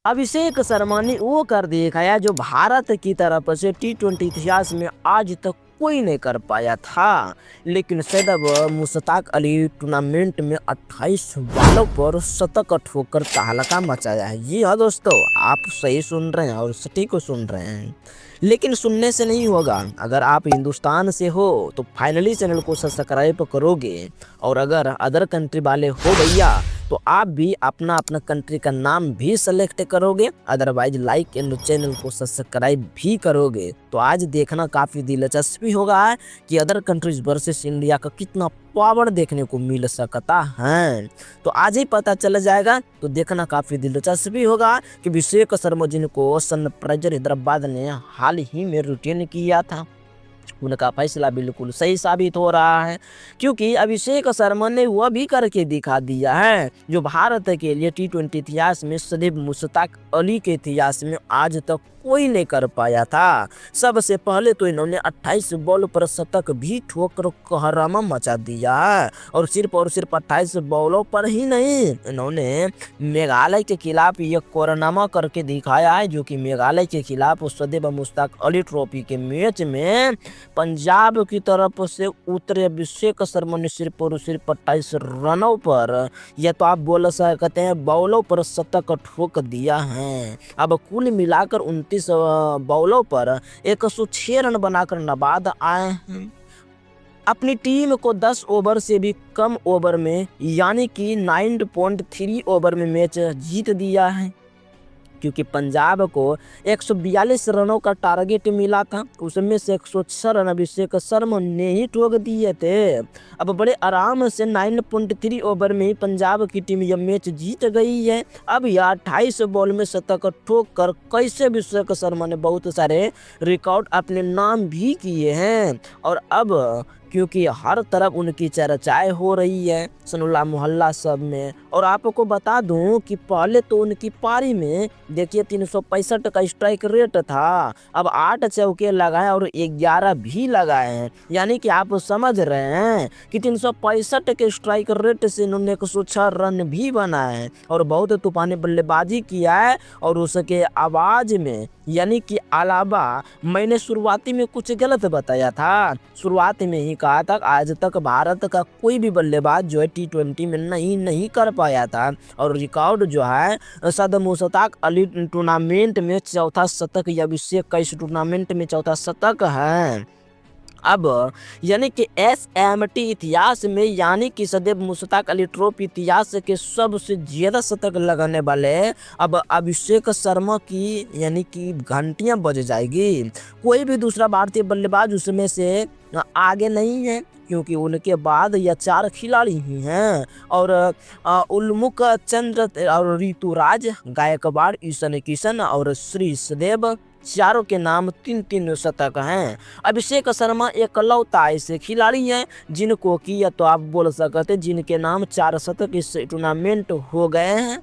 अभिषेक शर्मा ने वो कर दिखाया जो भारत की तरफ से टी20 इतिहास में आज तक कोई नहीं कर पाया था। लेकिन सैयद मुश्ताक अली टूर्नामेंट में 28 बॉलों पर शतक ठोकर तहलका मचाया है। जी हाँ दोस्तों, आप सही सुन रहे हैं और सटीक सुन रहे हैं। लेकिन सुनने से नहीं होगा, अगर आप हिंदुस्तान से हो तो फाइनली चैनल को सब्सक्राइब करोगे, और अगर अदर कंट्री वाले हो भैया तो आप भी अपना अपना कंट्री का नाम भी सेलेक्ट करोगे, अदरवाइज लाइक एंड चैनल को सब्सक्राइब भी करोगे। तो आज देखना काफ़ी दिलचस्पी होगा कि अदर कंट्रीज वर्सेस इंडिया का कितना पावर देखने को मिल सकता है। तो आज ही पता चल जाएगा। तो देखना काफ़ी दिलचस्पी होगा कि अभिषेक शर्मा जिनको सनराइजर हैदराबाद ने हाल ही में रिटेन किया था, उनका फैसला बिल्कुल सही साबित हो रहा है, क्योंकि अभिषेक शर्मा ने वह भी करके दिखा दिया है जो भारत के लिए टी20 इतिहास में सदैव मुश्ताक अली के इतिहास में आज तक कोई नहीं कर पाया था। सबसे पहले तो इन्होंने 28 बॉल पर शतक भी ठोकर कहरामा मचा दिया है, और सिर्फ 28 बॉलों पर ही नहीं, इन्होंने मेघालय के खिलाफ ये कोरनामा करके दिखाया है, जो कि मेघालय के खिलाफ सदैव मुश्ताक अली ट्रॉफी के मैच में पंजाब की तरफ से उतरे अभिषेक शर्मा ने सिर्फ और सिर्फ 28 रनों पर, या तो आप बोल सकते हैं बॉलों पर शतक ठोक दिया है। अब कुल मिलाकर 29 बॉलों पर 106 रन बनाकर नबाद आए हैं। अपनी टीम को 10 ओवर से भी कम ओवर में, यानी कि 9.3 ओवर में मैच जीत दिया है, क्योंकि पंजाब को 142 रनों का टारगेट मिला था, उसमें से 106 रन अभिषेक शर्मा ने ही ठोक दिए थे। अब बड़े आराम से 9.3 ओवर में ही पंजाब की टीम यह मैच जीत गई है। अब यह 28 बॉल में शतक ठोक कर कैसे अभिषेक शर्मा ने बहुत सारे रिकॉर्ड अपने नाम भी किए हैं, और अब क्योंकि हर तरफ उनकी चर्चाएं हो रही है सनुल्ला मोहल्ला सब में। और आपको बता दूं कि पहले तो उनकी पारी में देखिए 365 का स्ट्राइक रेट था, अब 8 चौके लगाए और 11 भी लगाए हैं, यानी कि आप समझ रहे हैं कि 365 के स्ट्राइक रेट से इन्होंने 106 रन भी बनाए हैं, और बहुत तूफानी बल्लेबाजी किया है। और उसके आवाज़ में, यानी कि अलावा, मैंने शुरुआती में कुछ गलत बताया था। शुरुआत में ही कहा था आज तक भारत का कोई भी बल्लेबाज जो है टी20 में नहीं कर पाया था, और रिकॉर्ड जो है सद मुश्ताक अली टूर्नामेंट में चौथा शतक, या अभिषेक का इस टूर्नामेंट में चौथा शतक है। अब यानी कि SMT इतिहास में, यानी कि सदैव मुश्ताक अली ट्रॉफी इतिहास के सबसे ज़्यादा शतक लगाने वाले अब अभिषेक शर्मा की, यानी कि घंटियां बज जाएगी। कोई भी दूसरा भारतीय बल्लेबाज उसमें से आगे नहीं है, क्योंकि उनके बाद यह 4 खिलाड़ी ही हैं, और उल्मुख चंद्र और ऋतुराज गायकवाड़, ईशन किशन और श्री सदेव, चारों के नाम 3-3 शतक हैं। अभिषेक शर्मा एकलौता ऐसे खिलाड़ी हैं जिनको कि, या तो आप बोल सकते हैं जिनके नाम 4 शतक इस टूर्नामेंट हो गए हैं,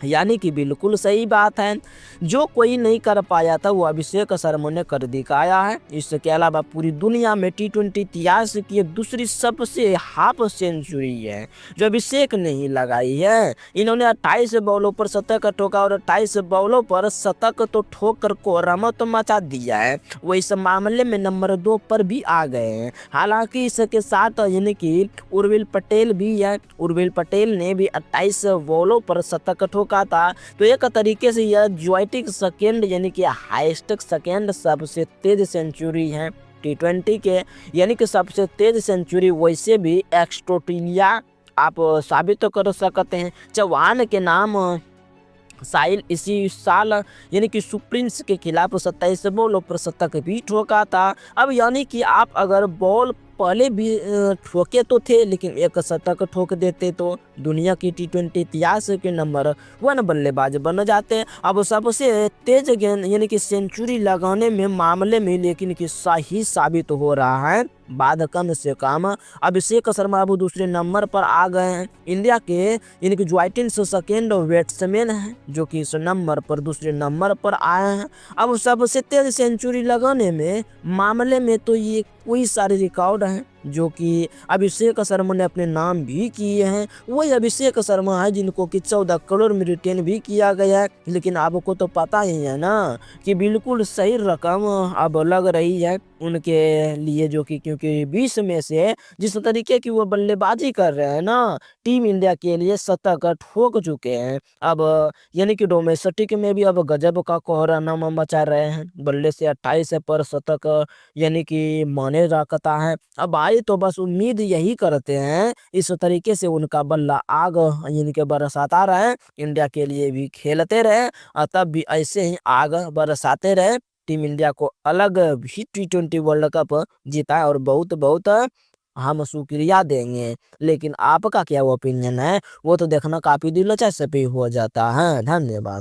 यानी कि बिल्कुल सही बात है। जो कोई नहीं कर पाया था वो अभिषेक शर्मा ने कर दिखाया है। इसके अलावा पूरी दुनिया में टी20 इतिहास की एक दूसरी सबसे हाफ सेंचुरी है जो अभिषेक ने ही लगाई है। इन्होंने 28 बॉलों पर शतक ठोका, और 28 बॉलों पर शतक तो ठोक कर कोहरामा तो मचा दिया है, वो इस मामले में नंबर 2 पर भी आ गए हैं। हालांकि इसके साथ यानी कि उर्विल पटेल भी है, उर्विल पटेल ने भी 28 बॉलों पर शतक ठोका था। तो एक तरीके से यह ज्वाइटिक सेकेंड, यानी कि हाईएस्ट सेकेंड सबसे तेज सेंचुरी है टी20 के, यानी कि सबसे तेज सेंचुरी। वैसे भी एक्स्ट्रोटिलिया आप साबित तो कर सकते हैं। चौहान के नाम साहिल इसी साल, यानी कि सुप्रीम्स के खिलाफ 27 बॉलों पर शतक भी ठोका था। अब यानी कि आप अगर बॉल पहले भी ठोके तो थे, लेकिन एक शतक ठोक देते तो दुनिया की टी20 इतिहास के नंबर 1 बल्लेबाज बन जाते। अब सबसे तेज गेंद, यानी कि सेंचुरी लगाने में मामले में, लेकिन कि सही साबित हो रहा है बाद कम से कम अभिषेक शर्मा अब दूसरे नंबर पर आ गए हैं। इंडिया के यानी कि ज्वाइटिंस सेकेंड बैट्समैन हैं जो कि इस नंबर पर दूसरे नंबर पर आए हैं। अब सबसे तेज सेंचुरी लगाने में मामले में तो ये कोई सारे रिकॉर्ड हैं जो कि अभिषेक शर्मा ने अपने नाम भी किए हैं। वही अभिषेक शर्मा है जिनको कि 14 करोड़ में रिटेन भी किया गया है। लेकिन आपको तो पता ही है ना कि बिल्कुल सही रकम अब लग रही है उनके लिए, जो कि क्योंकि 20 में से जिस तरीके की वो बल्लेबाजी कर रहे हैं ना, टीम इंडिया के लिए शतक ठोक चुके हैं। अब यानी कि डोमेस्टिक में भी अब गजब का कोहराम मचा रहे हैं। बल्ले से 28 पर शतक यानी कि माने रखता है। अब आए तो बस उम्मीद यही करते हैं इस तरीके से उनका बल्ला आग यानी कि बरसाता रहे, इंडिया के लिए भी खेलते रहे और तब भी ऐसे ही आग बरसाते रहे, टीम इंडिया को अलग भी T20 वर्ल्ड कप जीता और बहुत बहुत हम शुक्रिया देंगे। लेकिन आपका क्या ओपिनियन है वो तो देखना काफी दिलचस्प हो जाता है। धन्यवाद।